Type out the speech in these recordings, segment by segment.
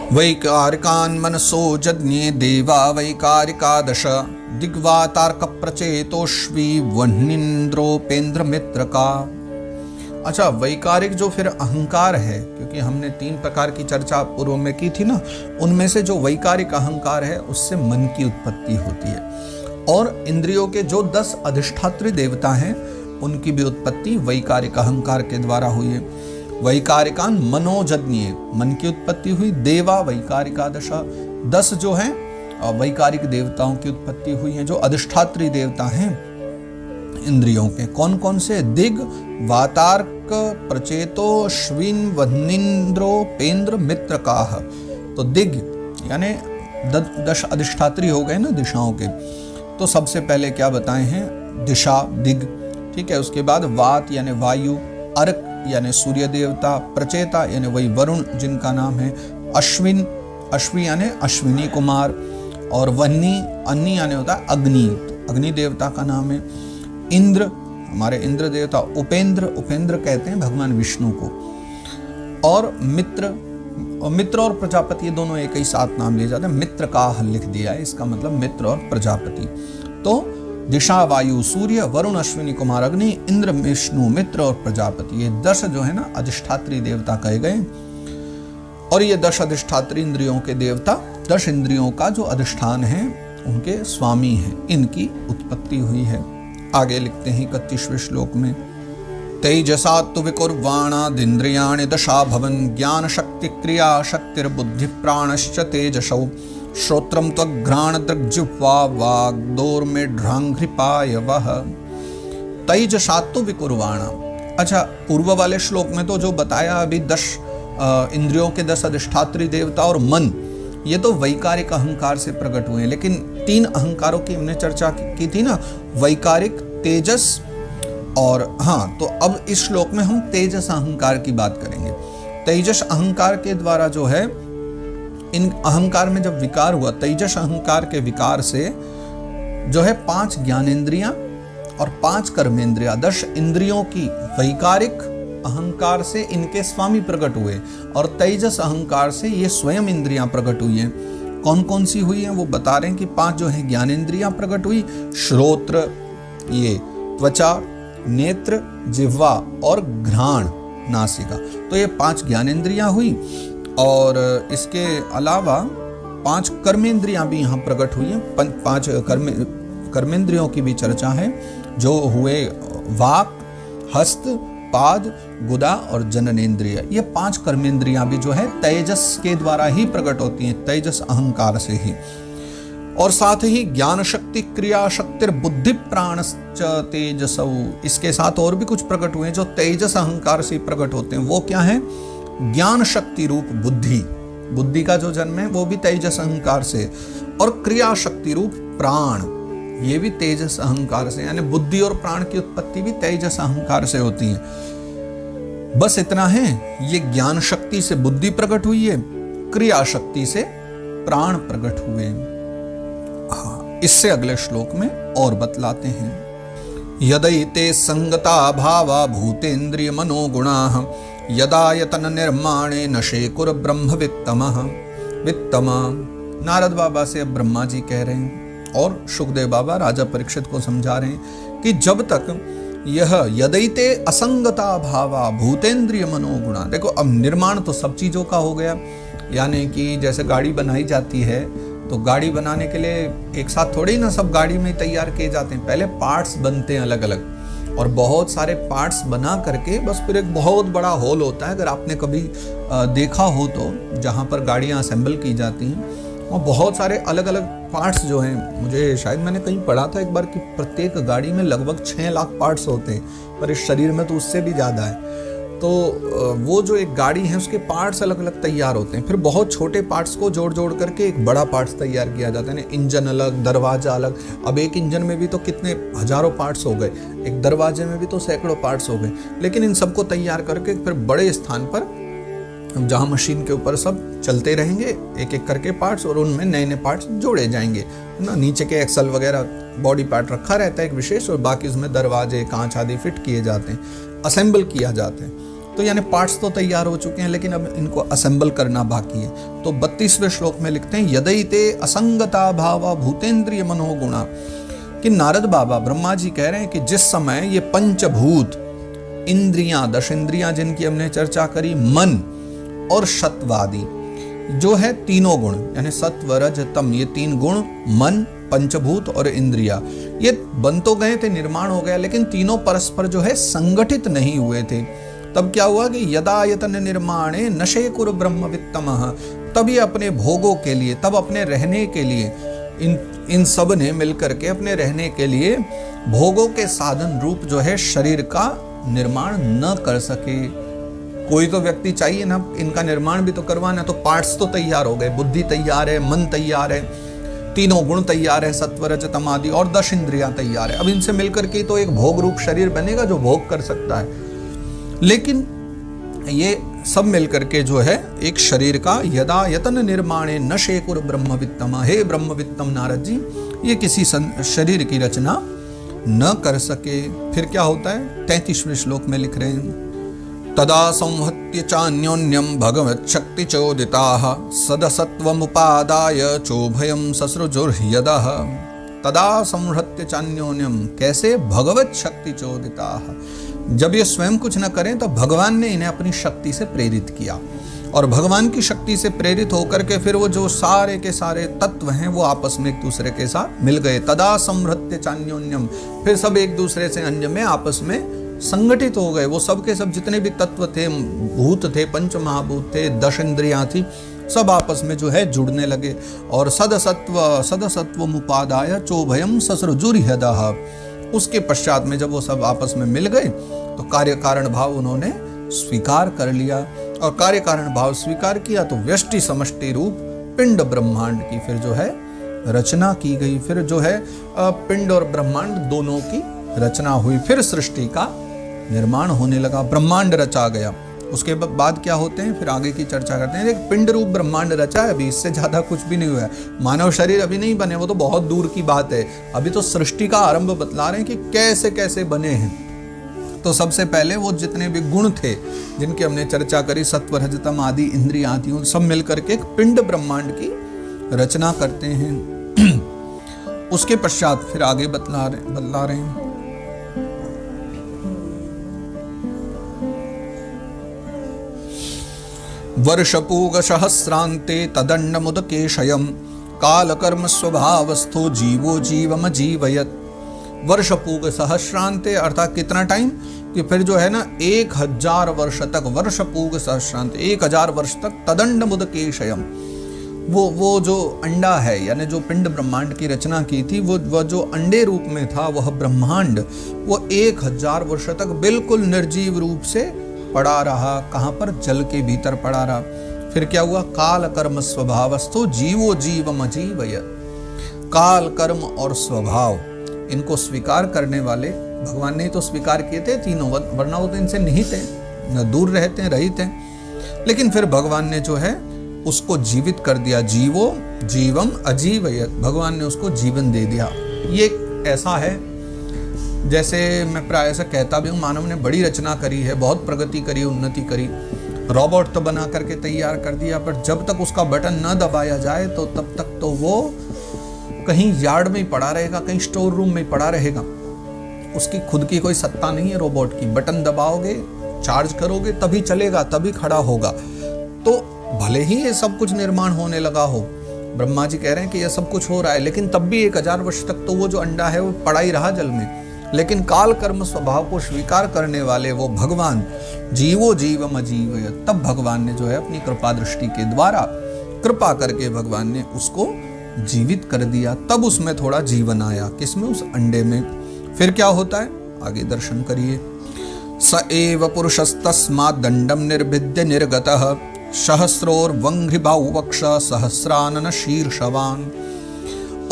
वैकारिकान् मनसो जज्ञे देवा वैकारिकादश दिग्वातार्क प्रचेतोष्वी वह्निन्द्रोपेन्द्र मित्र का। अच्छा, वैकारिक जो फिर अहंकार है, क्योंकि हमने 3 प्रकार की चर्चा पूर्व में की थी ना, उनमें से जो वैकारिक अहंकार है उससे मन की उत्पत्ति होती है। और इंद्रियों के जो 10 अधिष्ठात्री देवता हैं उनकी भी उत्पत्ति वैकारिक अहंकार के द्वारा हुई है। वैकारिकान मनोजज्ञे, मन की उत्पत्ति हुई। देवा वैकारिकादश, 10 जो हैं वैकारिक देवताओं की उत्पत्ति हुई है, जो अधिष्ठात्री देवता हैं इंद्रियों के। कौन कौन से? दिग, वातार्क, प्रचेतो, श्विन, वह्निन्द्रो, पेन्द्र, मित्र काह। तो दिग यानी 10 अधिष्ठात्री हो गए ना दिशाओं के। तो सबसे पहले क्या बताए हैं? दिशा, दिग, ठीक है। उसके बाद वात यानी वायु, अर्क यानी सूर्य देवता, प्रचेता यानी वही वरुण जिनका नाम है, अश्विन, अश्वी यानी अश्विनी कुमार, और वह्नि, अन्नी यानी होता है अग्नि, अग्नि देवता का नाम है। इंद्र, हमारे इंद्र देवता। उपेंद्र, उपेंद्र कहते हैं भगवान विष्णु को। और मित्र, मित्र और प्रजापति ये दोनों एक ही साथ नाम लिए जाते हैं। मित्र का लिख दिया है, इसका मतलब मित्र और प्रजापति। तो दिशा, वायु, सूर्य, वरुण, अश्विनी कुमार, अग्नि, इंद्र, विष्णु, मित्र और प्रजापति, ये 10 जो है ना अधिष्ठात्री देवता कहे गए। और ये 10 अधिष्ठात्री इंद्रियों के देवता 10 इंद्रियों का जो अधिष्ठान है उनके स्वामी हैं, इनकी उत्पत्ति हुई है। आगे लिखते हैं 31वें श्लोक में, तेजसा तु विकुर्वाणादिन्द्रियाणि दशा भवन ज्ञान शक्ति क्रिया शक्तिर्बुद्धि प्राणश्च तेजसौ श्रोत्रम त्वघ्राण दृग्जिह्वा वाग्दोर्मेढ्रांघ्रिपायवः। तेजसा तु विकुर्वाणा। अच्छा, पूर्व वाले श्लोक में तो जो बताया अभी 10 इंद्रियों के 10 अधिष्ठात्री देवता और मन, ये तो वैकारिक अहंकार से प्रकट हुए हैं। लेकिन 3 अहंकारों की हमने चर्चा की थी ना, वैकारिक, तेजस और हाँ, तो अब इस श्लोक में हम तेजस अहंकार की बात करेंगे। तेजस अहंकार के द्वारा जो है, इन अहंकार में जब विकार हुआ, तेजस अहंकार के विकार से जो है 5 ज्ञानेंद्रियां और 5 कर्मेंद्रियां, 10 इंद्रियों की वैकारिक अहंकार से इनके स्वामी प्रकट हुए, और तेजस अहंकार से ये स्वयं इंद्रियां प्रकट हुई हैं। कौन कौन सी हुई हैं वो बता रहे हैं कि 5 जो है ज्ञानेंद्रियां प्रकट हुई। श्रोत्र, ये त्वचा, नेत्र, जिह्वा और घ्राण, नासिका। तो ये 5 ज्ञानेंद्रियां हुई, और इसके अलावा 5 कर्मेंद्रियां भी यहाँ प्रकट हुई हैं। 5 कर्मेंद्रियों की भी चर्चा है, जो हुए वाक, हस्त, पाद, गुदा और जननेन्द्रिय। ये 5 कर्मेंद्रियां भी जो है तेजस के द्वारा ही प्रकट होती हैं, तेजस अहंकार से ही। और साथ ही ज्ञान शक्ति क्रिया शक्तिर बुद्धि प्राणश्च तेजसौ, इसके साथ और भी कुछ प्रकट हुए हैं जो तेजस अहंकार से प्रकट होते हैं। वो क्या है? ज्ञान शक्ति रूप बुद्धि, बुद्धि का जो जन्म है वो भी तेजस अहंकार से, और क्रिया शक्ति रूप प्राण, ये भी तेजस अहंकार से, यानी बुद्धि और प्राण की उत्पत्ति भी तेजस अहंकार से होती है। बस इतना है, ये ज्ञान शक्ति से बुद्धि प्रकट हुई है, क्रिया शक्ति से प्राण प्रकट हुए। हाँ, इससे अगले श्लोक में और बतलाते हैं, यदैते संगता भावा भूतेन्द्रिय मनोगुणाः यदायतन निर्माणे नशेकुर ब्रह्म वित्तमः। वित्तमा, नारद बाबा से अब ब्रह्मा जी कह रहे हैं, और सुखदेव बाबा राजा परीक्षित को समझा रहे हैं कि जब तक यह यदैते असंगता भावा भूतेन्द्रिय मनोगुणा। देखो, अब निर्माण तो सब चीज़ों का हो गया, यानी कि जैसे गाड़ी बनाई जाती है तो गाड़ी बनाने के लिए एक साथ थोड़ी ना सब गाड़ी में तैयार किए जाते हैं, पहले पार्ट्स बनते हैं अलग अलग, और बहुत सारे पार्ट्स बना करके बस फिर एक बहुत बड़ा हॉल होता है। अगर आपने कभी देखा हो तो जहाँ पर गाड़ियाँ असेंबल की जाती हैं, और बहुत सारे अलग अलग पार्ट्स जो हैं, मुझे शायद मैंने कहीं पढ़ा था एक बार कि प्रत्येक गाड़ी में लगभग 6 लाख पार्ट्स होते हैं, पर इस शरीर में तो उससे भी ज़्यादा है। तो वो जो एक गाड़ी है उसके पार्ट्स अलग अलग तैयार होते हैं, फिर बहुत छोटे पार्ट्स को जोड़ जोड़ करके एक बड़ा पार्ट्स तैयार किया जाता है। इंजन अलग, दरवाजा अलग। अब एक इंजन में भी तो कितने हजारों पार्ट्स हो गए, एक दरवाजे में भी तो सैकड़ों पार्ट्स हो गए। लेकिन इन सबको तैयार करके फिर बड़े स्थान पर, जहाँ मशीन के ऊपर सब चलते रहेंगे एक एक करके पार्ट्स, और उनमें नए नए पार्ट्स जोड़े जाएंगे, है ना। नीचे के एक्सल वगैरह बॉडी पार्ट रखा रहता है एक विशेष, और बाकी उसमें दरवाजे, कांच आदि फिट किए जाते हैं, असेंबल किया जाता है। तो यानी पार्ट्स तो तैयार हो चुके हैं, लेकिन अब इनको असेंबल करना बाकी है। तो 32वें श्लोक में लिखते हैं यदैते असंगता भावा भूतेन्द्रिय मनोगुणा, कि नारद बाबा ब्रह्मा जी कह रहे हैं कि जिस समय ये पंचभूत इंद्रियां, 10 इंद्रियां जिनकी हमने चर्चा करी, मन और सत्वादि जो है तीनों गुण, यानी सत्व रज तम, ये 3 गुण, मन, पंचभूत और इंद्रिया, ये बन तो गए थे, निर्माण हो गया, लेकिन तीनों परस्पर जो है संगठित नहीं हुए थे। तब क्या हुआ कि यदायतन निर्माणे नशेकुर ब्रह्मवित्तमः, तभी अपने भोगों के लिए, तब अपने रहने के लिए इन सब ने मिलकर के अपने रहने के लिए भोगों के साधन रूप जो है शरीर का निर्माण न कर सके। कोई तो व्यक्ति चाहिए ना, इनका निर्माण भी तो करवाना, तो पार्ट्स तो तैयार हो गए, बुद्धि तैयार है, मन तैयार है, तीनों गुण तैयार है, सत्व रज तम आदि, और 10 इंद्रियां तैयार है। अब इनसे मिलकर के तो एक भोग रूप शरीर बनेगा जो भोग कर सकता है। लेकिन ये सब मिलकर के जो है एक शरीर का यदा यतन निर्माणे न शेकुर ब्रह्मवित्तम, हे ब्रह्मवित्तम नारद जी, ये किसी शरीर की रचना न कर सके। फिर क्या होता है, 33वें श्लोक में लिख रहे हैं तदा संहत्य चान्योन्यम भगवत शक्ति चोदिताः सदसत्वमुपादाय चोभयम ससृजुर्यदः। तदा संहत्य चान्योन्यम, कैसे, भगवत शक्ति चोदिताः, जब ये स्वयं कुछ न करें तो भगवान ने इन्हें अपनी शक्ति से प्रेरित किया, और भगवान की शक्ति से प्रेरित होकर के फिर वो जो सारे के सारे तत्व हैं वो आपस में एक दूसरे के साथ मिल गए। तदा संहृत्य चान्योन्यम, फिर सब एक दूसरे से अन्य में आपस में संगठित हो गए। वो सब के सब जितने भी तत्व थे, भूत थे, पंच महाभूत थे, 10 इंद्रियां थी, सब आपस में जो है जुड़ने लगे। और सदसत्व मुपादाय चोभयम ससृजुर्यदः, उसके पश्चात में जब वो सब आपस में मिल गए तो कार्य कारण भाव उन्होंने स्वीकार कर लिया, और कार्य कारण भाव स्वीकार किया तो व्यष्टि समष्टि रूप पिंड ब्रह्मांड की फिर जो है रचना की गई। फिर जो है पिंड और ब्रह्मांड दोनों की रचना हुई, फिर सृष्टि का निर्माण होने लगा, ब्रह्मांड रचा गया। उसके बाद क्या होते हैं, फिर आगे की चर्चा करते हैं। एक पिंड रूप ब्रह्मांड रचा है, अभी इससे ज्यादा कुछ भी नहीं हुआ है। मानव शरीर अभी नहीं बने, वो तो बहुत दूर की बात है। अभी तो सृष्टि का आरंभ बतला रहे हैं कि कैसे कैसे बने हैं। तो सबसे पहले वो जितने भी गुण थे जिनकी हमने चर्चा करी, सत्व रजतम आदि इंद्रियां थी, उन सब मिलकर के एक पिंड ब्रह्मांड की रचना करते हैं। उसके पश्चात फिर आगे बतला रहे हैं वर्षपूग सहस्रांते तदंड मुदकेशयम काल कर्म स्वभावस्थो जीवो जीवम जीवयत। वर्षपूग सहस्रांते अर्थात कितना टाइम, कि फिर जो है ना 1000 वर्ष तक, वर्षपूग सहस्रांते 1000 वर्ष तक, तदंड मुदकेशयम, वो जो अंडा है, यानी जो पिंड ब्रह्मांड की रचना की थी, वो जो अंडे रूप में था वह ब्रह्मांड, वो 1000 वर्ष तक बिल्कुल निर्जीव रूप से पड़ा रहा। कहाँ पर, जल के भीतर पड़ा रहा। फिर क्या हुआ, काल कर्म स्वभावस्थो जीवो जीवम जीवयत्। काल कर्म और स्वभाव, इनको स्वीकार करने वाले भगवान ने तो स्वीकार किए थे तीनों, वरना वो तो इनसे निहित है, दूर रहते हैं, रहित हैं। लेकिन फिर भगवान ने जो है उसको जीवित कर दिया, जीवो जीवम अजीवयत्, भगवान ने उसको जीवन दे दिया। ये ऐसा है जैसे मैं प्राय ऐसा कहता भी हूँ, मानव ने बड़ी रचना करी है, बहुत प्रगति करी, उन्नति करी, रोबोट तो बना करके तैयार कर दिया, पर जब तक उसका बटन न दबाया जाए तो तब तक तो वो कहीं यार्ड में ही पड़ा रहेगा, कहीं स्टोर रूम में ही पड़ा रहेगा। उसकी खुद की कोई सत्ता नहीं है रोबोट की। बटन दबाओगे, चार्ज करोगे, तभी चलेगा, तभी खड़ा होगा। तो भले ही ये सब कुछ निर्माण होने लगा हो, ब्रह्मा जी कह रहे हैं कि ये सब कुछ हो रहा है, लेकिन तब भी 1000 वर्ष तक तो वो जो अंडा है वो पड़ा ही रहा जल में। लेकिन काल कर्म स्वभाव को स्वीकार करने वाले वो भगवान जीवो जीवम अजीवयत्, तब भगवान ने जो है अपनी कृपा दृष्टि के द्वारा कृपा करके भगवान ने उसको जीवित कर दिया। तब उसमें थोड़ा जीवन आया, किसमें, उस अंडे में। फिर क्या होता है, आगे दर्शन करिए। स एव पुरुषस्तस्मात् दंडम निर्भिद्य निर्गतः सहस्रोर्वंघ्रिबाहु वक्ष सहस्रानन शीर्षवान।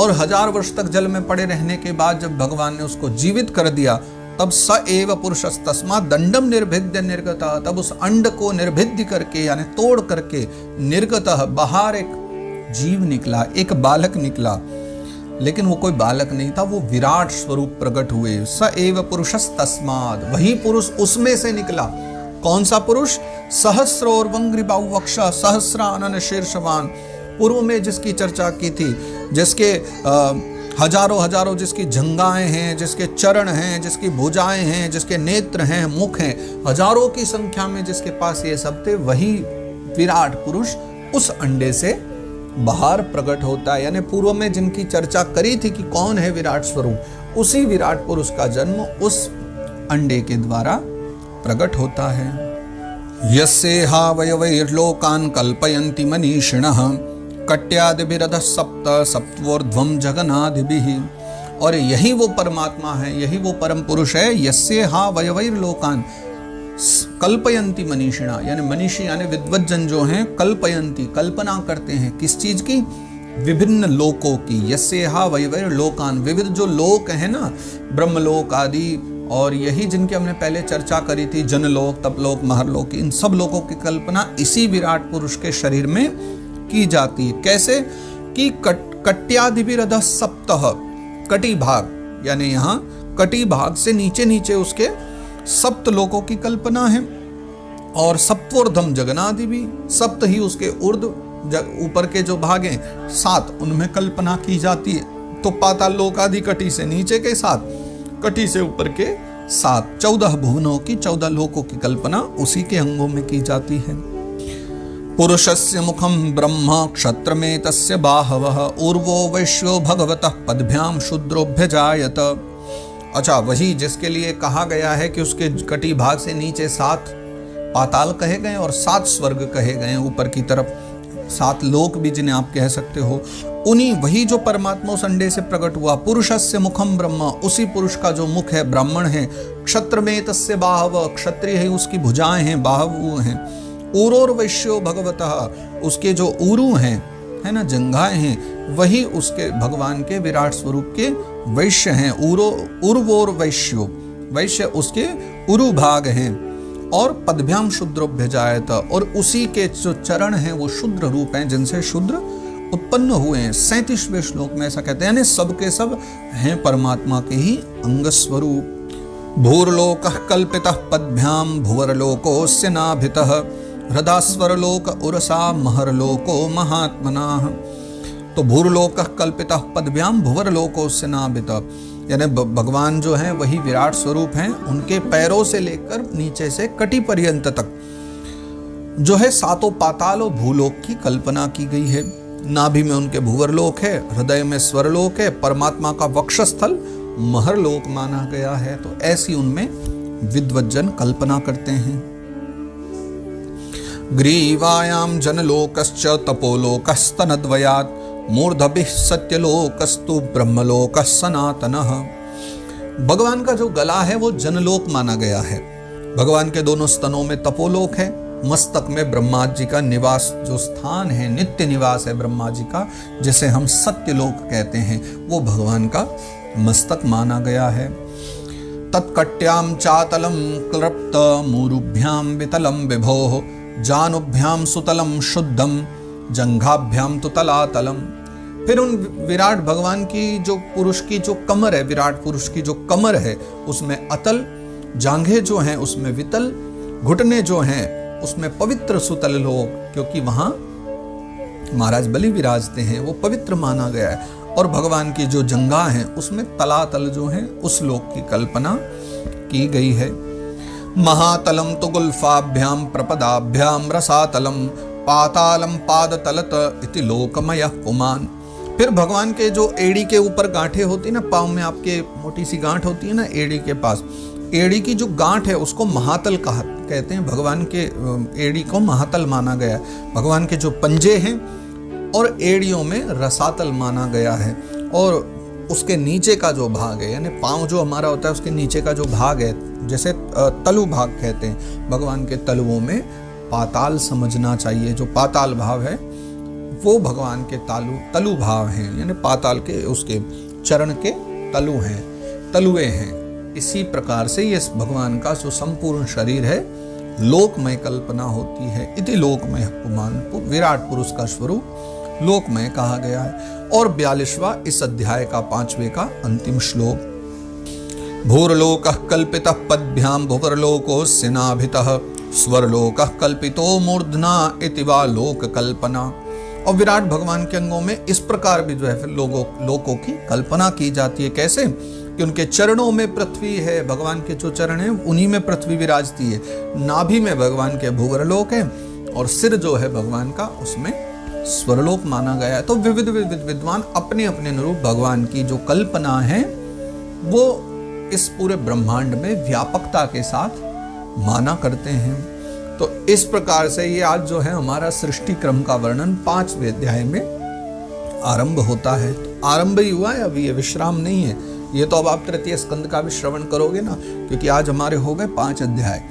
और 1000 वर्ष तक जल में पड़े रहने के बाद जब भगवान ने उसको जीवित कर दिया, तब स एव पुरुषस्तस्मात् दंडम निर्भिद्य निर्गतः, तब उस अंड को निर्भिद्य करके यानी तोड़ करके निर्गतः, बाहर एक जीव निकला, एक बालक निकला। लेकिन वो कोई बालक नहीं था, वो विराट स्वरूप प्रकट हुए। स एव पुरुषस्तस्मात्, वही पुरुष उसमें से निकला। कौन सा पुरुष? सहस्रोर्वंग्रिबाहु वक्ष सहस्रानन शीर्षवान। पूर्व में जिसकी चर्चा की थी, जिसके हजारों जिसकी जंघाएं हैं, जिसके चरण हैं, जिसकी भुजाएं हैं, जिसके नेत्र हैं, मुख हैं, हजारों की संख्या में जिसके पास ये सब थे, वही विराट पुरुष उस अंडे से बाहर प्रकट होता है। यानी पूर्व में जिनकी चर्चा करी थी कि कौन है विराट स्वरूप, उसी विराट पुरुष का जन्म उस अंडे के द्वारा प्रकट होता है। यस्येहा वयवैर्लोकान् कल्पयन्ति मनीषिणः कट्यादिभिरधः सप्त सप्तवोर्ध्वं जगनादिभिः। और यही वो परमात्मा है, यही वो परम पुरुष है। यस्येहा वयवैर्लोकान् कल्पयन्ति मनीषिणा, यानी मनीषी यानी विद्वज्जन जो हैं, कल्पयन्ति कल्पना करते हैं किस चीज की? विभिन्न लोकों की। यस्येहा वयवैर्लोकान्, विविध जो लोक है ना, ब्रह्मलोक आदि, और यही जिनकी हमने पहले चर्चा करी थी, जनलोक, तपलोक, महरलोक, इन सब लोकों की कल्पना इसी विराट पुरुष के शरीर में की जाती है। कैसे? कि कट्यादिभिरधः सप्तः, कटी भाग, यानी यहाँ कटी भाग से नीचे नीचे उसके सप्त लोकों की कल्पना है। और सप्तोर्धम जगनादि भी, सप्त ही उसके ऊर्ध्व ऊपर के जो भाग हैं 7, उनमें कल्पना की जाती है। तो पाताल लोक आदि कटी से नीचे के 7, कटी से ऊपर के 7, 14 भुवनों की, 14 लोकों की कल्पना उसी के अंगों में की जाती है। पुरुषस्य मुखम ब्रह्म क्षत्र में तस्य बाहवः ऊर्वो वैश्यो भगवतः पद्भ्याम शूद्रोभ्यजायत। अच्छा, वही जिसके लिए कहा गया है कि उसके कटी भाग से नीचे 7 पाताल कहे गए और 7 स्वर्ग कहे गए, ऊपर की तरफ 7 लोक भी जिन्हें आप कह सकते हो, उन्हीं वही जो परमात्मा उस अंडे से प्रकट हुआ। पुरुषस्य मुखम ब्रह्म, उसी पुरुष का जो मुख है ब्राह्मण है। क्षत्र में तस्य बाहव, क्षत्रिय है उसकी भुजाएं हैं, बाहव हैं। ऊरोर वैश्यो भगवतः, उसके जो ऊरु हैं, है ना, जंघाएं हैं, वही उसके भगवान के विराट स्वरूप के वैश्य हैं। उर्वोर वैश्यो, वैश्य उसके उरु भाग हैं। और पद्भ्याम शूद्रोभ्यजायत, और उसी के जो चरण हैं वो शूद्र रूप हैं, जिनसे शूद्र उत्पन्न हुए हैं। 37वें श्लोक में ऐसा कहते हैं, यानी सब के सब हैं परमात्मा के ही अंग स्वरूप। भूर्लोकः कल्पितः पद्भ्याम भुवरलोकोऽस्य नाभितः हृदास्वरलोक उरसा महरलोको महात्मनाः। तो भूर्लोकः कल्पितः पद्भ्याम भुवरलोकोऽस्य नाभितः, यानी भगवान जो हैं वही विराट स्वरूप हैं। उनके पैरों से लेकर नीचे से कटी पर्यंत तक जो है 7 पाताल और भूलोक की कल्पना की गई है। नाभि में उनके भुवरलोक है, हृदय में स्वरलोक है, परमात्मा का वक्षस्थल महरलोक माना गया है। तो ऐसी उनमें विद्वज्जन कल्पना करते हैं। ग्रीवायाम जनलोकश्च तपोलोकस्तनद्वयात् मूर्धभिः सत्यलोकस्तु ब्रह्मलोकः सनातनः। भगवान का जो गला है वो जनलोक माना गया है। भगवान के दोनों स्तनों में तपोलोक है, मस्तक में ब्रह्मा जी का निवास जो स्थान है, नित्य निवास है ब्रह्मा जी का, जिसे हम सत्यलोक कहते हैं, वो भगवान का मस्तक माना गया है। तत्कट्याम चातलम क्लृप्त मूरुभ्याम वितलम विभोः जानुभ्याम सुतलम शुद्धम जंघाभ्याम तो तलातलम। फिर उन विराट भगवान की जो पुरुष की जो कमर है, विराट पुरुष की जो कमर है, उसमें अतल, जांघें जो हैं उसमें वितल, घुटने जो हैं उसमें पवित्र सुतल लोक, क्योंकि वहां महाराज बलि विराजते हैं, वो पवित्र माना गया है। और भगवान की जो जंघा हैं उसमें तलातल जो हैं उस लोक की कल्पना की गई है। महातलम तो गुल्फाभ्याम प्रपदाभ्याम रसातलम पातालम पादतलत इति लोकमयः पुमान्। फिर भगवान के जो एड़ी के ऊपर गांठें होती है ना, पाँव में आपके मोटी सी गांठ होती है ना एड़ी के पास, एड़ी की जो गांठ है उसको महातल कहते हैं। भगवान के एड़ी को महातल माना गया है। भगवान के जो पंजे हैं और एड़ियों में रसातल माना गया है। और उसके नीचे का जो भाग है, यानी पाँव जो हमारा होता है उसके नीचे का जो भाग है, जैसे तलु भाग कहते हैं, भगवान के तलुओं में पाताल समझना चाहिए। जो पाताल भाव है वो भगवान के तलु भाव हैं, यानी पाताल के उसके चरण के तलु हैं, तलुए हैं। इसी प्रकार से ये भगवान का जो संपूर्ण शरीर है लोकमय कल्पना होती है। इति लोकमय पुमान्, विराट पुरुष का स्वरूप लोकमय कहा गया है। और 42वां इस अध्याय का 5वें का अंतिम श्लोक। भूर्लोकः कल्पितः पद्भ्याम भुवरलोकोऽस्य नाभितः स्वरलोकः कल्पितो मूर्धना इति वा लोक कल्पना। और विराट भगवान के अंगों में इस प्रकार भी जो है फिर लोकों की कल्पना की जाती है। कैसे कि उनके चरणों में पृथ्वी है, भगवान के जो चरण हैं उन्हीं में पृथ्वी विराजती है, नाभि में भगवान के भूवरलोक है और सिर जो है भगवान का उसमें स्वरलोक माना गया है। तो विविध विद्वान अपने अपने अनुरूप भगवान की जो कल्पना है वो इस पूरे ब्रह्मांड में व्यापकता के साथ माना करते हैं। तो इस प्रकार से ये आज जो है हमारा सृष्टि क्रम का वर्णन 5वें अध्याय में आरंभ होता है। तो आरंभ ही हुआ है, अभी ये विश्राम नहीं है। ये तो अब आप तृतीय स्कंद का भी श्रवण करोगे ना, क्योंकि आज हमारे हो गए 5 अध्याय,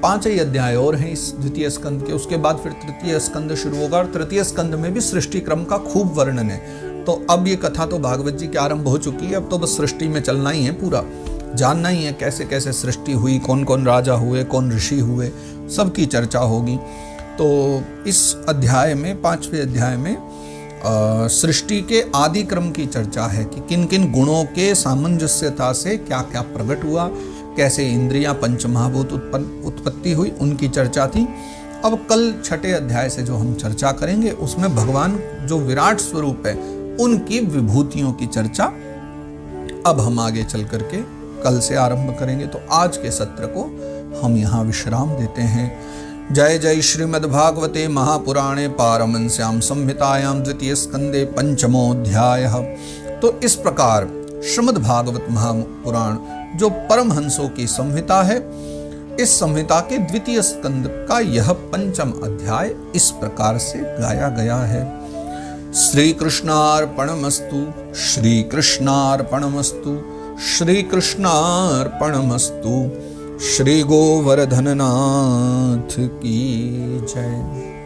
5 ही अध्याय और हैं इस द्वितीय स्कंद के। उसके बाद फिर तृतीय स्कंद शुरू होगा और तृतीय स्कंद में भी सृष्टि क्रम का खूब वर्णन है। तो अब ये कथा तो भागवत जी की आरंभ हो चुकी है, अब तो बस सृष्टि में चलना ही है, पूरा जानना ही है कैसे कैसे सृष्टि हुई, कौन कौन राजा हुए, कौन ऋषि हुए, सबकी चर्चा होगी। तो इस अध्याय में 5वें अध्याय में सृष्टि के आदि क्रम की चर्चा है कि किन किन गुणों के सामंजस्यता से क्या क्या प्रकट हुआ, कैसे इंद्रियां पंचमहाभूत उत्पत्ति हुई, उनकी चर्चा थी। अब कल 6ठे अध्याय से जो हम चर्चा करेंगे उसमें भगवान जो विराट स्वरूप है उनकी विभूतियों की चर्चा अब हम आगे चल करके कल से आरंभ करेंगे। तो आज के सत्र को हम यहाँ विश्राम देते हैं। जय जय श्रीमद्भागवते महापुराणे पारमहंस्यां संहितायां द्वितीय स्कंदे 5मोऽध्यायः। तो इस प्रकार श्रीमद्भागवत महापुराण जो परमहंसों की संहिता है, इस संहिता के द्वितीय स्कंद का यह 5म अध्याय इस प्रकार से गाया गया है। श्री कृष्णार्पणमस्तु, श्री कृष्णार्पणमस्तु, श्री कृष्णार्पणमस्तु। श्री गोवर्धननाथ की जय।